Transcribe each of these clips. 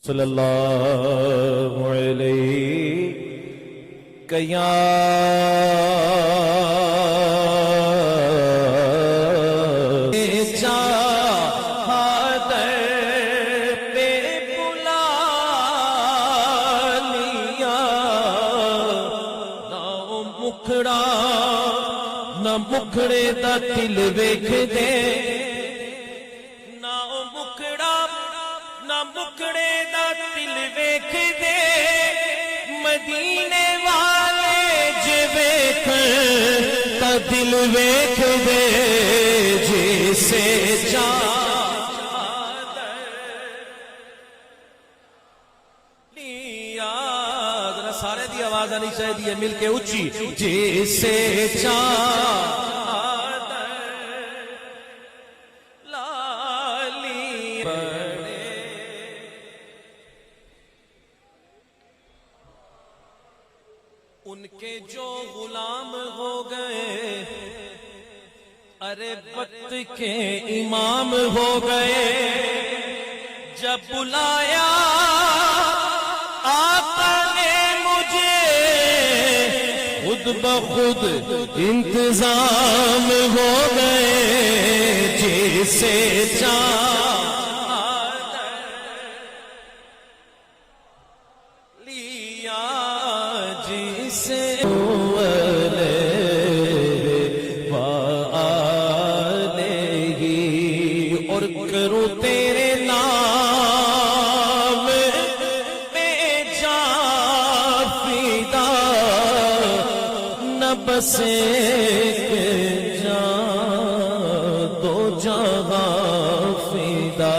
صلی اللہ علیہ یا چاہت پہ بلا لیا نہ مکھڑا نہ مکھڑے دا دل ویکھ دے مکڑے دا دل ویکھ دے مدینے والے جے ویکھ تا دل ویکھ دے جیسے چادر لیا ذرا سارے دی آواز آنی چاہیے مل کے اونچی جیسے چادر لالی ان کے جو غلام ہو گئے ارے وقت کے امام ہو گئے جب بلایا آقا نے مجھے خود بخود انتظام ہو گئے جیسے اور کروں تیرے نام پہ جان فدا نہ بس ایک جان دو جہاں فدا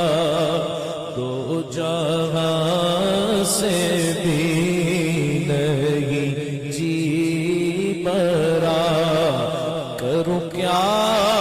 دو جہاں سے بھی نہیں جی برا کروں کیا